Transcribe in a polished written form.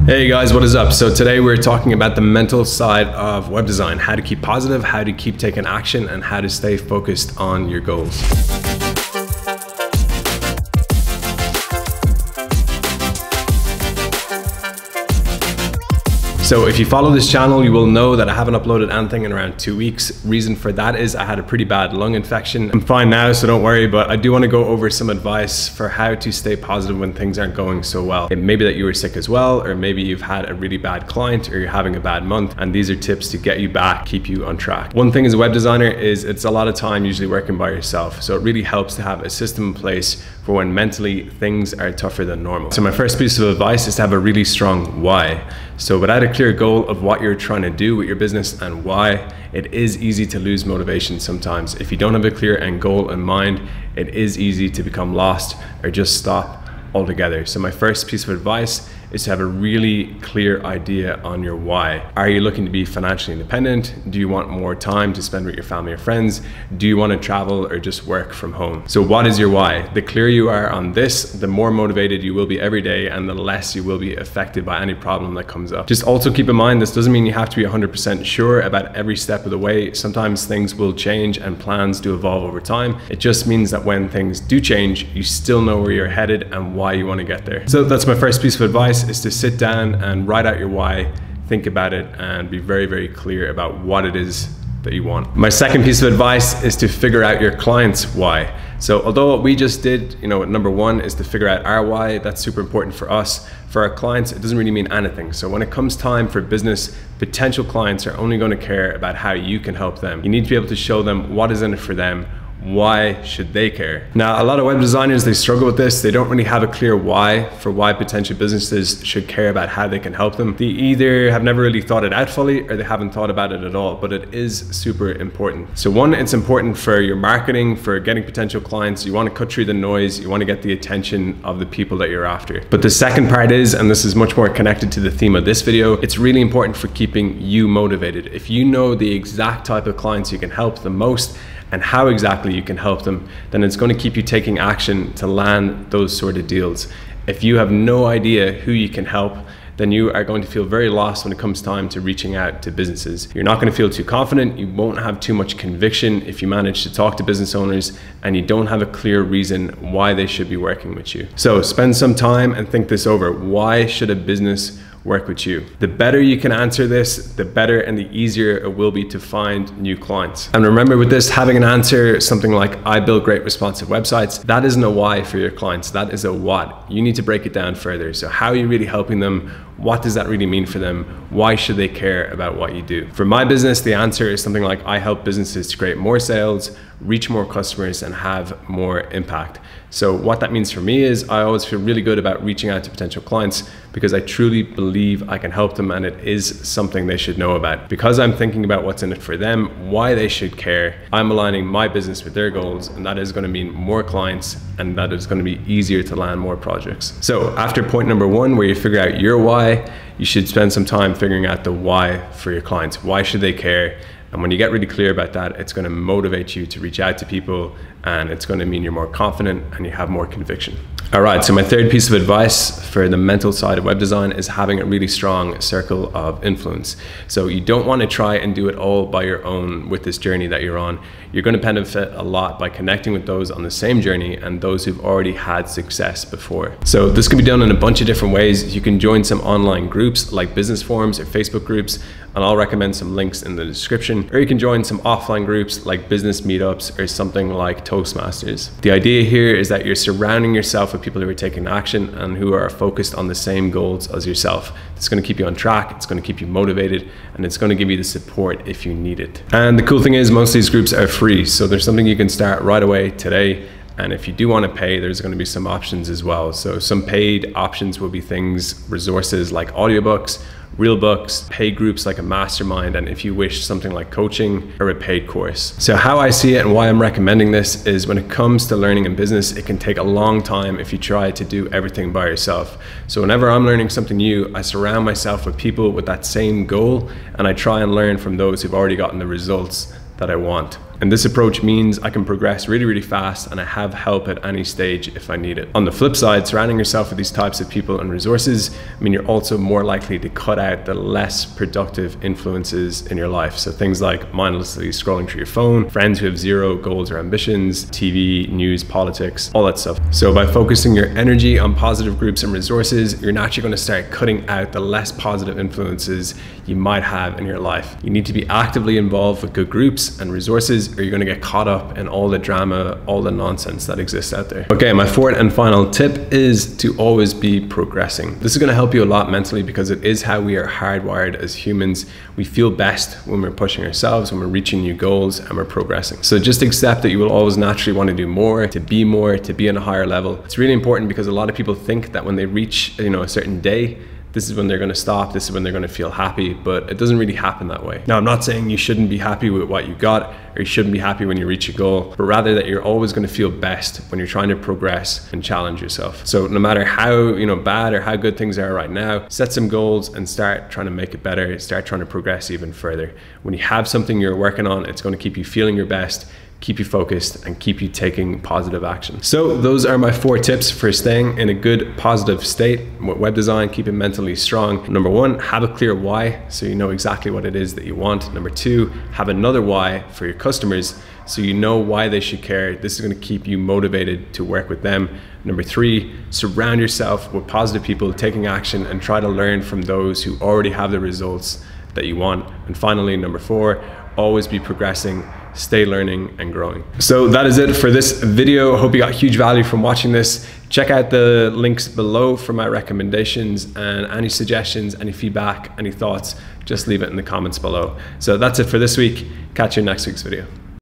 Hey guys, what is up? So today we're talking about the mental side of web design, how to keep positive, how to keep taking action, and how to stay focused on your goals. So if you follow this channel, you will know that I haven't uploaded anything in around 2 weeks. Reason for that is I had a pretty bad lung infection. I'm fine now, so don't worry, but I do want to go over some advice for how to stay positive when things aren't going so well. It may be that you were sick as well, or maybe you've had a really bad client or you're having a bad month, and these are tips to get you back, keep you on track. One thing as a web designer is it's a lot of time usually working by yourself. So it really helps to have a system in place for when mentally things are tougher than normal. So my first piece of advice is to have a really strong why. So without a clear goal of what you're trying to do with your business and why, it is easy to lose motivation sometimes. If you don't have a clear end goal in mind, it is easy to become lost or just stop altogether. So my first piece of advice is to have a really clear idea on your why. Are you looking to be financially independent? Do you want more time to spend with your family or friends? Do you want to travel or just work from home? So what is your why? The clearer you are on this, the more motivated you will be every day and the less you will be affected by any problem that comes up. Just also keep in mind, this doesn't mean you have to be 100% sure about every step of the way. Sometimes things will change and plans do evolve over time. It just means that when things do change, you still know where you're headed and why you want to get there. So that's my first piece of advice, is to sit down and write out your why, think about it, and be very, very clear about what it is that you want. My second piece of advice is to figure out your client's why. So although what we just did, number one is to figure out our why, that's super important for us. For our clients, it doesn't really mean anything. So when it comes time for business, potential clients are only going to care about how you can help them. You need to be able to show them what is in it for them. Why should they care? Now, a lot of web designers, they struggle with this. They don't really have a clear why for why potential businesses should care about how they can help them. They either have never really thought it out fully or they haven't thought about it at all, but it is super important. So one, it's important for your marketing, for getting potential clients. You want to cut through the noise. You want to get the attention of the people that you're after. But the second part is, and this is much more connected to the theme of this video, it's really important for keeping you motivated. If you know the exact type of clients you can help the most and how exactly you can help them, then it's going to keep you taking action to land those sort of deals. If you have no idea who you can help, then you are going to feel very lost when it comes time to reaching out to businesses. You're not going to feel too confident. You won't have too much conviction if you manage to talk to business owners and you don't have a clear reason why they should be working with you. So spend some time and think this over. Why should a business work with you? The better you can answer this, the better and the easier it will be to find new clients. And remember with this, having an answer, something like, I build great responsive websites, that isn't a why for your clients, that is a what. You need to break it down further. So how are you really helping them? What does that really mean for them? Why should they care about what you do? For my business, the answer is something like, I help businesses to create more sales, reach more customers, and have more impact. So what that means for me is I always feel really good about reaching out to potential clients because I truly believe I can help them and it is something they should know about. Because I'm thinking about what's in it for them, why they should care, I'm aligning my business with their goals, and that is going to mean more clients and that is going to be easier to land more projects. So after point number one, where you figure out your why, you should spend some time figuring out the why for your clients. Why should they care? And when you get really clear about that, it's going to motivate you to reach out to people and it's going to mean you're more confident and you have more conviction. All right, so my third piece of advice for the mental side of web design is having a really strong circle of influence. So you don't want to try and do it all by your own with this journey that you're on. You're going to benefit a lot by connecting with those on the same journey and those who've already had success before. So this can be done in a bunch of different ways. You can join some online groups like business forums or Facebook groups, and I'll recommend some links in the description. Or you can join some offline groups like business meetups or something like Toastmasters. The idea here is that you're surrounding yourself with people who are taking action and who are focused on the same goals as yourself. It's going to keep you on track, it's going to keep you motivated, and it's going to give you the support if you need it. And the cool thing is most of these groups are free, so there's something you can start right away today. And if you do want to pay, there's going to be some options as well. So some paid options will be things, resources like audiobooks, real books, paid groups like a mastermind, and if you wish, something like coaching or a paid course. So how I see it and why I'm recommending this is when it comes to learning in business, it can take a long time if you try to do everything by yourself. So whenever I'm learning something new, I surround myself with people with that same goal and I try and learn from those who've already gotten the results that I want. And this approach means I can progress really, really fast and I have help at any stage if I need it. On the flip side, surrounding yourself with these types of people and resources mean you're also more likely to cut out the less productive influences in your life. So things like mindlessly scrolling through your phone, friends who have zero goals or ambitions, TV, news, politics, all that stuff. So by focusing your energy on positive groups and resources, you're naturally going to start cutting out the less positive influences you might have in your life. You need to be actively involved with good groups and resources, or you're going to get caught up in all the drama, all the nonsense that exists out there. Okay, my fourth and final tip is to always be progressing. This is going to help you a lot mentally because it is how we are hardwired as humans. We feel best when we're pushing ourselves, when we're reaching new goals and we're progressing. So just accept that you will always naturally want to do more, to be on a higher level. It's really important because a lot of people think that when they reach, a certain day, this is when they're going to stop, this is when they're going to feel happy, but it doesn't really happen that way. Now, I'm not saying you shouldn't be happy with what you got, or you shouldn't be happy when you reach a goal, but rather that you're always going to feel best when you're trying to progress and challenge yourself. So no matter how bad or how good things are right now, set some goals and start trying to make it better, start trying to progress even further. When you have something you're working on, it's going to keep you feeling your best, keep you focused, and keep you taking positive action. So those are my 4 tips for staying in a good positive state with web design, keeping mentally strong. Number 1, have a clear why, so you know exactly what it is that you want. Number 2, have another why for your customers, so you know why they should care. This is going to keep you motivated to work with them. Number 3, surround yourself with positive people taking action and try to learn from those who already have the results that you want. And finally, number 4, always be progressing, stay learning and growing. So that is it for this video. I hope you got huge value from watching this. Check out the links below for my recommendations, and any suggestions, any feedback, any thoughts, just leave it in the comments below. So that's it for this week. Catch you in next week's video.